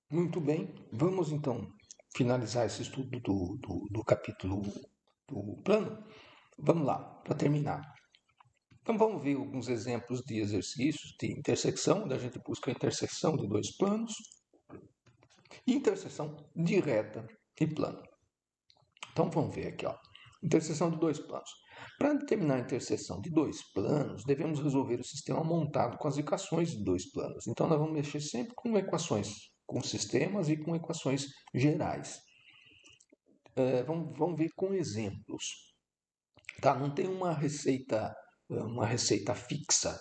Muito bem, vamos então finalizar esse estudo do capítulo do plano. Vamos lá, para terminar. Então vamos ver alguns exemplos de exercícios de intersecção, onde a gente busca a intersecção de dois planos e interseção de reta e plano. Então vamos ver aqui, ó. Interseção de dois planos. Para determinar a interseção de dois planos, devemos resolver o sistema montado com as equações de dois planos. Então nós vamos mexer sempre com equações, com sistemas e com equações gerais. Vamos ver com exemplos. Tá? Não tem uma receita fixa.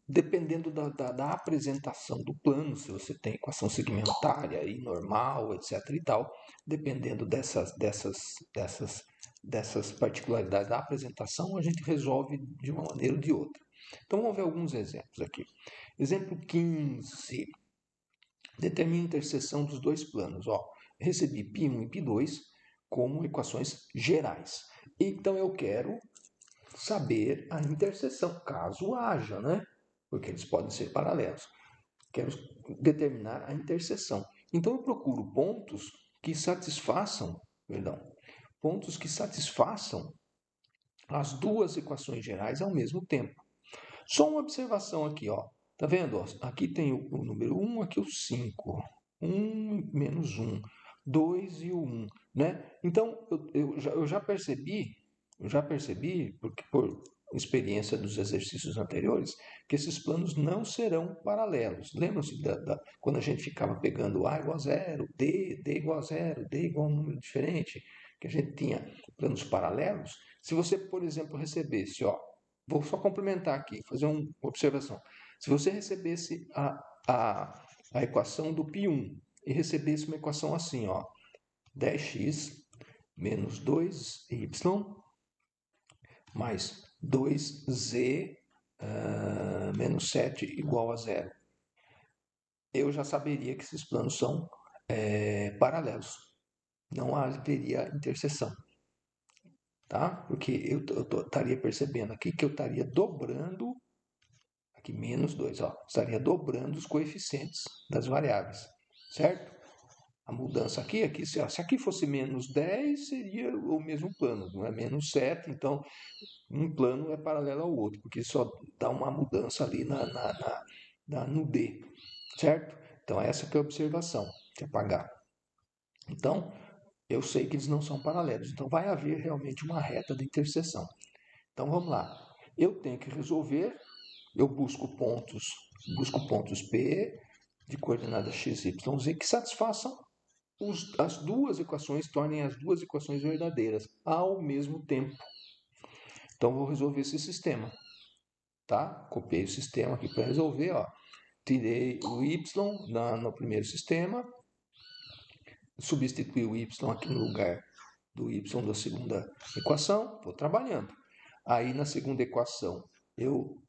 Dependendo da apresentação do plano, se você tem equação segmentária e normal, etc. e tal, dependendo dessas particularidades da apresentação, a gente resolve de uma maneira ou de outra. Então vamos ver alguns exemplos aqui. Exemplo 15. Determine a interseção dos dois planos. Ó, recebi π1 e π2 como equações gerais. Então eu quero saber a interseção, caso haja, né? Porque eles podem ser paralelos. Quero determinar a interseção. Então eu procuro pontos que satisfaçam as duas equações gerais ao mesmo tempo. Só uma observação aqui, ó. Tá vendo? Aqui tem o número 1, aqui o 5. 1 menos 1, 2 e o 1, né? Então, eu já percebi, porque por experiência dos exercícios anteriores, que esses planos não serão paralelos. Lembram-se quando a gente ficava pegando A igual a zero, D igual a zero, D igual a um número diferente, que a gente tinha planos paralelos? Se você, por exemplo, recebesse, ó, vou só complementar aqui, fazer uma observação. Se você recebesse a equação do π1 e recebesse uma equação assim, ó, 10x menos 2y mais 2z menos 7 igual a zero, eu já saberia que esses planos são paralelos. Não haveria interseção. Tá? Porque eu estaria percebendo aqui que eu estaria dobrando, aqui menos 2, ó, estaria dobrando os coeficientes das variáveis, certo? A mudança aqui se aqui fosse menos 10, seria o mesmo plano, não é menos 7, então um plano é paralelo ao outro, porque só dá uma mudança ali no D, certo? Então essa que é a observação, de apagar. Então, eu sei que eles não são paralelos, então vai haver realmente uma reta de interseção. Então vamos lá. Eu tenho que resolver, eu busco pontos P de coordenada x, y, z que satisfaçam as duas equações, tornem as duas equações verdadeiras ao mesmo tempo. Então vou resolver esse sistema, tá? Copiei o sistema aqui para resolver, ó. Tirei o y no primeiro sistema, substituí o y aqui no lugar do y da segunda equação, vou trabalhando. Aí na segunda equação eu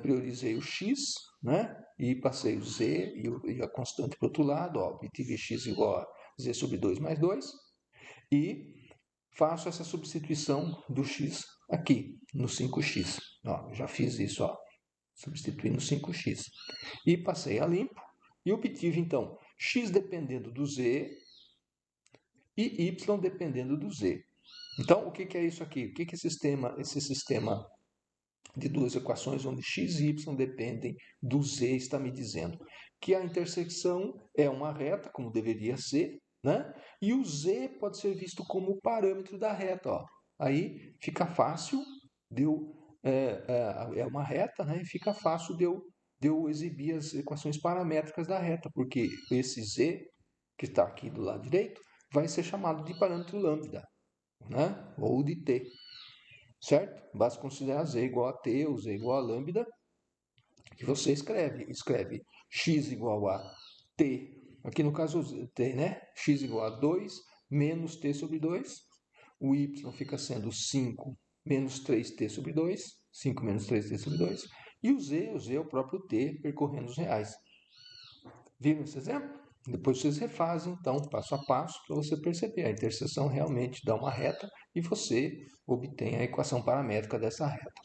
priorizei o x, né? E passei o z e a constante para o outro lado, ó, obtive x igual a z sobre 2 mais 2, e faço essa substituição do x aqui, no 5x. Ó, já fiz isso, ó, substituindo 5x. E passei a limpo, e obtive, então, x dependendo do z e y dependendo do z. Então, o que é isso aqui? O que é esse sistema de duas equações onde x e y dependem do z está me dizendo? Que a intersecção é uma reta, como deveria ser, né? E o z pode ser visto como o parâmetro da reta. Ó. Aí fica fácil de eu... É uma reta, né? E fica fácil de eu exibir as equações paramétricas da reta, porque esse z, que está aqui do lado direito, vai ser chamado de parâmetro lambda, né? Ou de t. Certo? Basta considerar z igual a t ou z igual a lambda, que você escreve x igual a t, aqui no caso t, né? X igual a 2 menos t sobre 2, o y fica sendo 5 menos 3t sobre 2, 5 menos 3t sobre 2, e o z é o próprio t percorrendo os reais. Viram esse exemplo? Depois vocês refazem, então, passo a passo, para você perceber. A interseção realmente dá uma reta e você obtém a equação paramétrica dessa reta.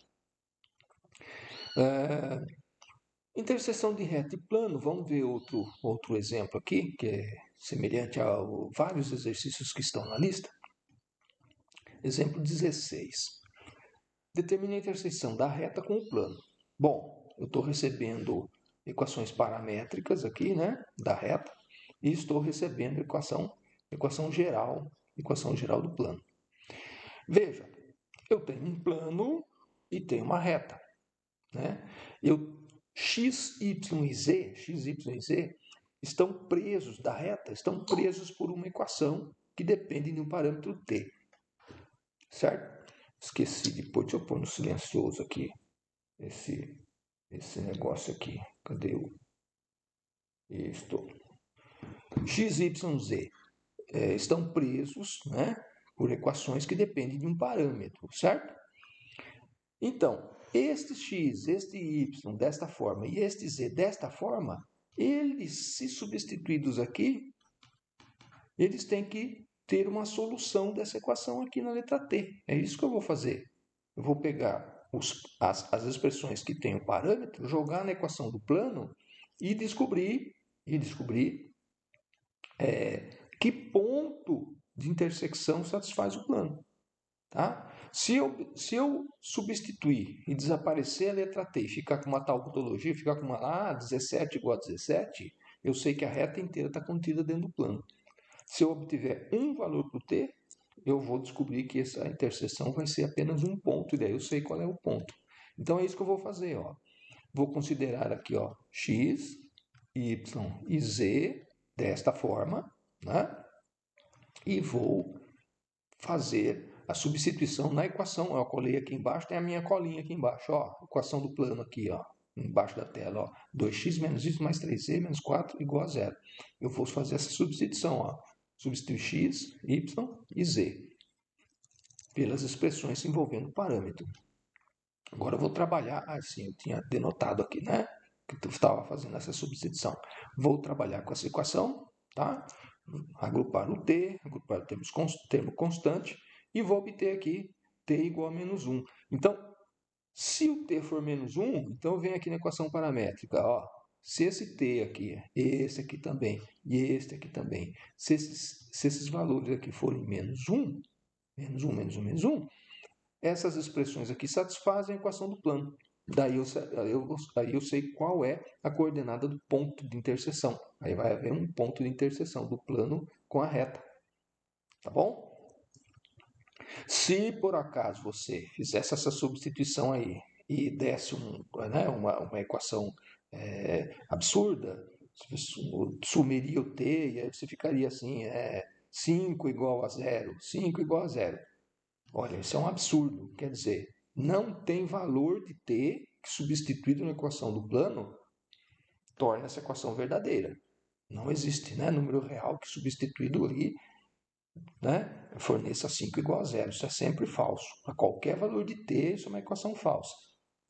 Interseção de reta e plano, vamos ver outro exemplo aqui, que é semelhante a vários exercícios que estão na lista. Exemplo 16. Determine a interseção da reta com o plano. Bom, eu estou recebendo equações paramétricas aqui, né, da reta, e estou recebendo equação geral do plano. Veja, eu tenho um plano e tenho uma reta, né? X, Y e Z estão presos da reta, estão presos por uma equação que depende de um parâmetro t, certo? Esqueci de pôr, deixa eu pôr no silencioso aqui, esse negócio aqui. Cadê o... Isto. X, Y, Z estão presos, né, por equações que dependem de um parâmetro, certo? Então, este x, este y desta forma e este z desta forma, eles, se substituídos aqui, eles têm que ter uma solução dessa equação aqui na letra t. É isso que eu vou fazer. Eu vou pegar as expressões que têm o parâmetro, jogar na equação do plano e descobrir que ponto de intersecção satisfaz o plano. Tá? Se eu substituir e desaparecer a letra T e ficar com uma tal tautologia, ficar com uma 17 igual a 17, eu sei que a reta inteira está contida dentro do plano. Se eu obtiver um valor para o T, eu vou descobrir que essa interseção vai ser apenas um ponto, e daí eu sei qual é o ponto. Então é isso que eu vou fazer. Ó. Vou considerar aqui x, y e z desta forma, né? E vou fazer a substituição na equação. Eu colei aqui embaixo, tem a minha colinha aqui embaixo, ó, equação do plano aqui, ó, embaixo da tela, ó, 2x menos y mais 3z menos 4 igual a 0. Eu vou fazer essa substituição, ó, substituir x, y e z pelas expressões envolvendo parâmetro. Agora eu vou trabalhar, assim, eu tinha denotado aqui, né, que eu estava fazendo essa substituição. Vou trabalhar com essa equação, tá? Agrupar o t, agrupar o termo constante, e vou obter aqui t igual a menos 1. Então, se o t for menos 1, então eu venho aqui na equação paramétrica. Ó, se esse t aqui, esse aqui também, e este aqui também, se esses valores aqui forem menos 1, menos 1, essas expressões aqui satisfazem a equação do plano. Daí eu sei qual é a coordenada do ponto de interseção. Aí vai haver um ponto de interseção do plano com a reta. Tá bom? Se por acaso você fizesse essa substituição aí e desse uma equação absurda, sumiria o t e aí você ficaria assim, 5 igual a 0, 5 igual a 0. Olha, isso é um absurdo. Quer dizer, não tem valor de t que substituído na equação do plano torna essa equação verdadeira. Não existe, né, número real que substituído ali, né, forneça 5 igual a 0. Isso é sempre falso. Para qualquer valor de t, isso é uma equação falsa.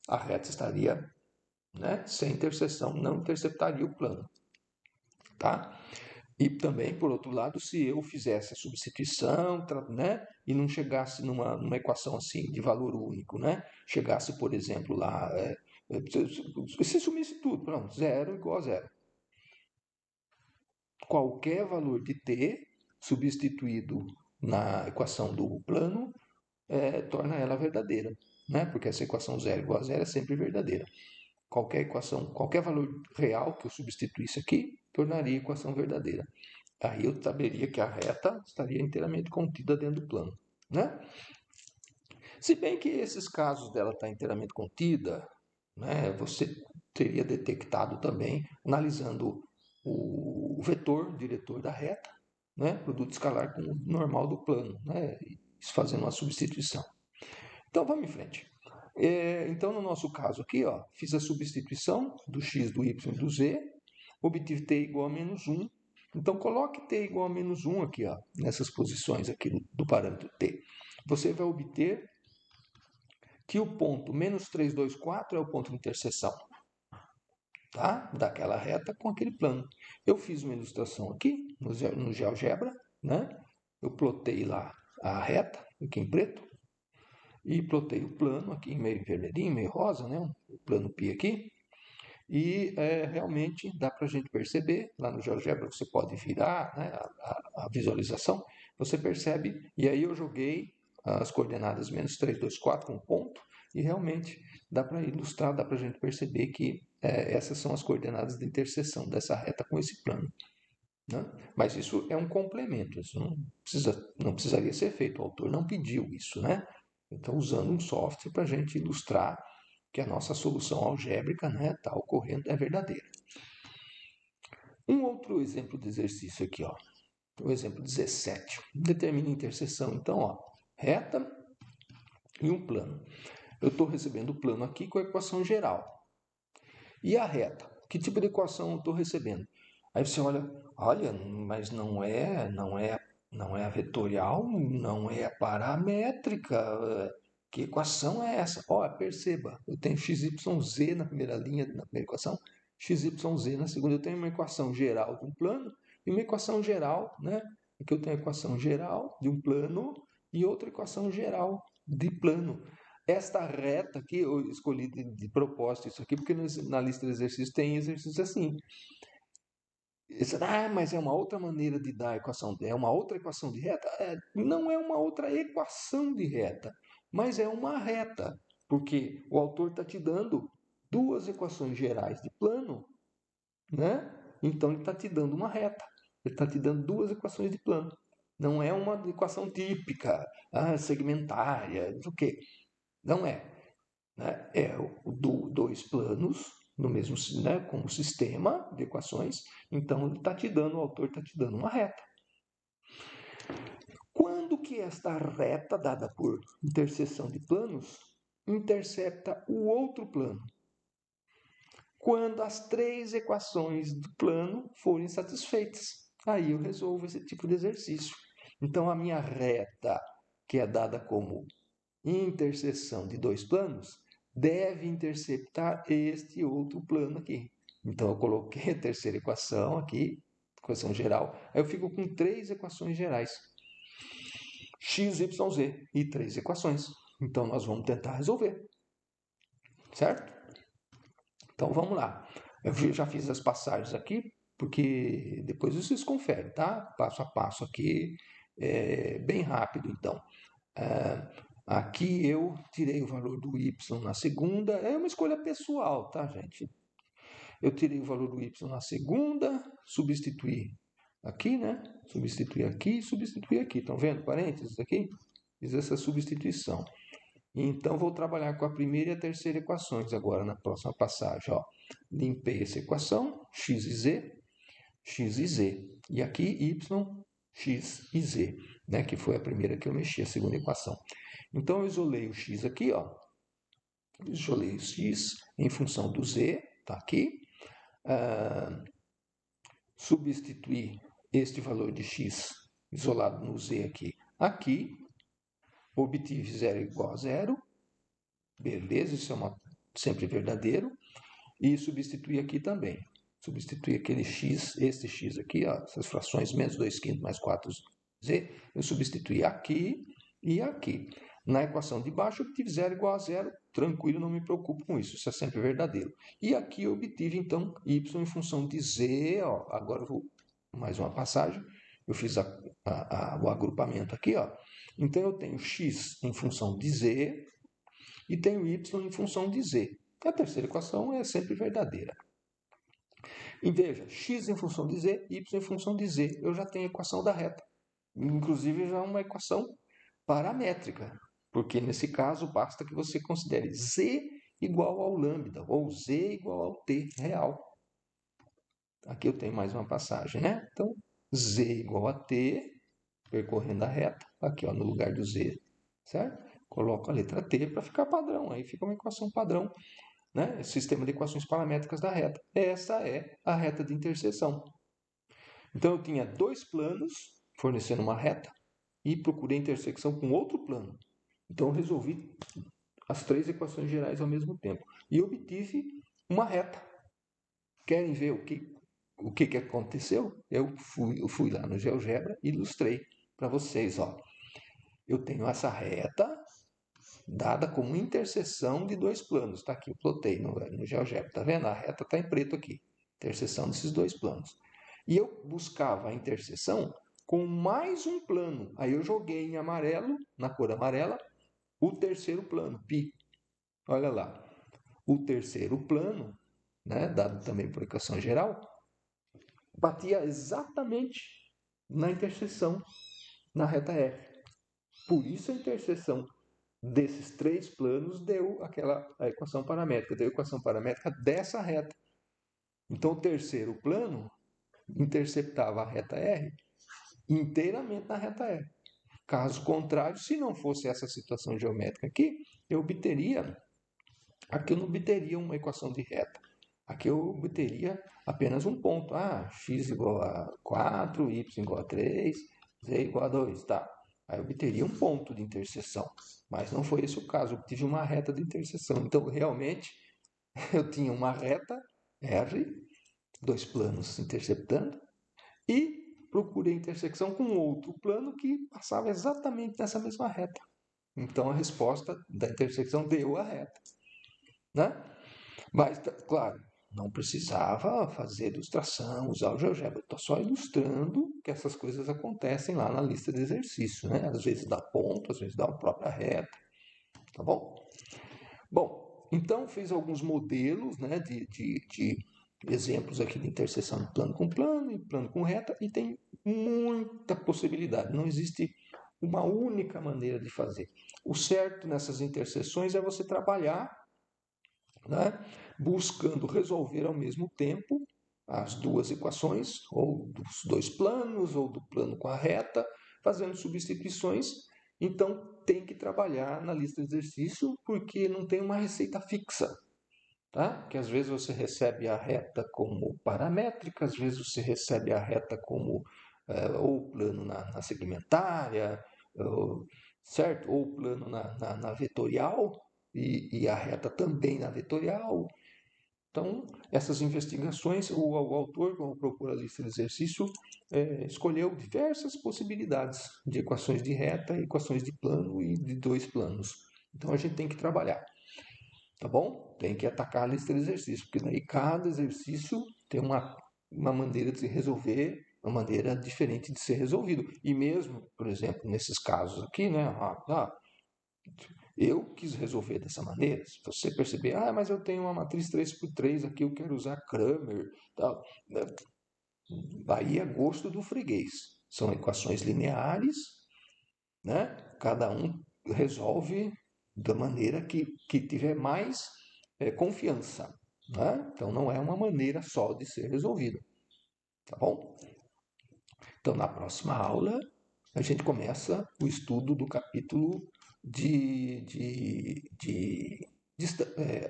A reta estaria, né, sem interseção, não interceptaria o plano. Tá? E também, por outro lado, se eu fizesse a substituição, né, e não chegasse numa equação assim de valor único, né, chegasse, por exemplo, lá, se sumisse tudo, pronto, 0 igual a 0. Qualquer valor de t substituído na equação do plano torna ela verdadeira, né, porque essa equação 0 igual a 0 é sempre verdadeira. Qualquer equação, qualquer valor real que eu substituísse aqui, tornaria a equação verdadeira. Aí eu saberia que a reta estaria inteiramente contida dentro do plano, né? Se bem que esses casos dela estar inteiramente contida, né, você teria detectado também, analisando o vetor diretor da reta, né, produto escalar com o normal do plano, né, fazendo uma substituição. Então vamos em frente. Então no nosso caso aqui, ó, fiz a substituição do x, do y e do z, obtive t igual a menos 1. Então, coloque t igual a menos 1 aqui, ó, nessas posições aqui do parâmetro t. Você vai obter que o ponto menos 3, 2, 4 é o ponto de interseção, tá? Daquela reta com aquele plano. Eu fiz uma ilustração aqui no GeoGebra, né? Eu plotei lá a reta, aqui em preto, e plotei o plano aqui em meio vermelhinho, meio rosa, né? O plano π aqui. E realmente dá para a gente perceber, lá no GeoGebra você pode virar, né, a visualização, você percebe, e aí eu joguei as coordenadas -3, 2, 4 com ponto, e realmente dá para ilustrar, dá para a gente perceber que essas são as coordenadas de interseção dessa reta com esse plano. Né? Mas isso é um complemento, isso não precisaria ser feito, o autor não pediu isso, né? Então, usando um software para a gente ilustrar que a nossa solução algébrica está ocorrendo, é verdadeira. Um outro exemplo de exercício aqui, ó, o exemplo 17. Determine a interseção. Então, ó, reta e um plano. Eu estou recebendo o plano aqui com a equação geral. E a reta? Que tipo de equação eu estou recebendo? Aí você olha, mas não é a vetorial, não é a paramétrica. Que equação é essa? Ó, perceba, eu tenho XYZ na primeira linha, na primeira equação, XYZ na segunda. Eu tenho uma equação geral de um plano e uma equação geral, né? Aqui eu tenho a equação geral de um plano e outra equação geral de plano. Esta reta aqui, eu escolhi de propósito isso aqui, porque na lista de exercícios tem exercício assim. Mas é uma outra maneira de dar a equação, é uma outra equação de reta? Não é uma outra equação de reta, mas é uma reta, porque o autor está te dando duas equações gerais de plano, né? Então ele está te dando uma reta, ele está te dando duas equações de plano. Não é uma equação típica, segmentária, não sei o quê. Não é. Né? Dois planos no mesmo, né, como sistema de equações, então ele está te dando, o autor está te dando uma reta. Quando que esta reta, dada por interseção de planos, intercepta o outro plano? Quando as três equações do plano forem satisfeitas. Aí eu resolvo esse tipo de exercício. Então a minha reta, que é dada como interseção de dois planos, deve interceptar este outro plano aqui. Então eu coloquei a terceira equação aqui, equação geral, aí eu fico com três equações gerais, x, y, z, e três equações. Então nós vamos tentar resolver, certo? Então vamos lá. Eu já fiz as passagens aqui, porque depois vocês conferem, tá? Passo a passo aqui, bem rápido então. Aqui eu tirei o valor do y na segunda, é uma escolha pessoal, tá, gente? Eu tirei o valor do y na segunda, substituí aqui, né? Substituir aqui e substituir aqui. Estão vendo? Parênteses aqui? Fiz essa substituição. Então, vou trabalhar com a primeira e a terceira equações agora na próxima passagem. Ó. Limpei essa equação, x e z. E aqui, y, x e z, né? Que foi a primeira que eu mexi, a segunda equação. Então, eu isolei o x aqui, ó. Isolei o x em função do z, tá aqui. Substituir este valor de x isolado no z aqui, obtive 0 igual a 0, beleza, isso é sempre verdadeiro, e substituir aqui também. Substituir aquele x, este x aqui, ó, essas frações menos 2 quintos mais 4z, eu substituir aqui e aqui. Na equação de baixo, eu obtive 0 igual a 0, tranquilo, não me preocupo com isso, isso é sempre verdadeiro. E aqui eu obtive, então, y em função de z, ó, agora eu vou mais uma passagem, eu fiz o agrupamento aqui, ó. Então eu tenho x em função de z e tenho y em função de z. A terceira equação é sempre verdadeira. E veja, x em função de z, y em função de z. Eu já tenho a equação da reta. Inclusive já é uma equação paramétrica, porque nesse caso basta que você considere z igual ao lambda, ou z igual ao t real. Aqui eu tenho mais uma passagem, né? Então, z igual a t, percorrendo a reta, aqui ó, no lugar do z, certo? Coloco a letra t para ficar padrão, aí fica uma equação padrão, né? Sistema de equações paramétricas da reta. Essa é a reta de interseção. Então, eu tinha dois planos fornecendo uma reta e procurei intersecção com outro plano. Então, eu resolvi as três equações gerais ao mesmo tempo e obtive uma reta. Querem ver o que aconteceu? Eu fui lá no GeoGebra e ilustrei para vocês. Ó. Eu tenho essa reta, dada como interseção de dois planos. Está aqui, eu plotei no GeoGebra, está vendo? A reta está em preto aqui, interseção desses dois planos. E eu buscava a interseção com mais um plano. Aí eu joguei em amarelo, na cor amarela, o terceiro plano, π. Olha lá, o terceiro plano, né, dado também por equação geral, batia exatamente na interseção, na reta F. Por isso a interseção desses três planos deu a equação paramétrica, deu a equação paramétrica dessa reta. Então o terceiro plano interceptava a reta R inteiramente na reta R. Caso contrário, se não fosse essa situação geométrica aqui, aqui eu não obteria uma equação de reta. Aqui eu obteria apenas um ponto. X igual a 4, y igual a 3, z igual a 2, tá. Aí eu obteria um ponto de interseção. Mas não foi esse o caso, eu obtive uma reta de interseção. Então, realmente, eu tinha uma reta R, dois planos interceptando, e procurei intersecção com outro plano que passava exatamente nessa mesma reta. Então, a resposta da intersecção deu a reta, né? Mas, claro, não precisava fazer ilustração, usar o GeoGebra. Estou só ilustrando que essas coisas acontecem lá na lista de exercício, né? Às vezes dá ponto, às vezes dá uma própria reta, tá bom? Bom, então fiz alguns modelos, né, de exemplos aqui de interseção de plano com e plano com reta, e tem muita possibilidade. Não existe uma única maneira de fazer. O certo nessas interseções é você trabalhar, né, buscando resolver ao mesmo tempo as duas equações, ou dos dois planos, ou do plano com a reta, fazendo substituições. Então, tem que trabalhar na lista de exercício, porque não tem uma receita fixa. Tá? Que às vezes você recebe a reta como paramétrica, às vezes você recebe a reta como ou plano na segmentária, certo? Ou plano na vetorial, e a reta também na vetorial. Então, essas investigações, o autor, quando procura a lista de exercício, escolheu diversas possibilidades de equações de reta, equações de plano e de dois planos. Então, a gente tem que trabalhar, tá bom? Tem que atacar a lista de exercícios, porque daí cada exercício tem uma maneira de se resolver, uma maneira diferente de ser resolvido. E mesmo, por exemplo, nesses casos aqui, né? Eu quis resolver dessa maneira. Se você perceber, mas eu tenho uma matriz 3x3 aqui, eu quero usar Cramer, tal. Aí é gosto do freguês. São equações lineares, né? Cada um resolve da maneira que tiver mais confiança, né? Então não é uma maneira só de ser resolvido, tá bom? Então na próxima aula a gente começa o estudo do capítulo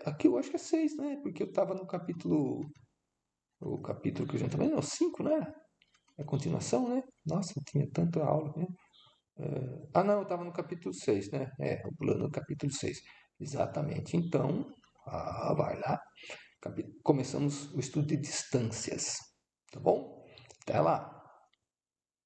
aqui eu acho que é 6, né? Porque eu estava no capítulo. O capítulo que a gente também. Não, 5, né? É a continuação, né? Nossa, tinha tanta aula, né? Não, eu estava no capítulo 6, né? O plano do capítulo 6. Exatamente. Então, vai lá. Começamos o estudo de distâncias. Tá bom? Até lá.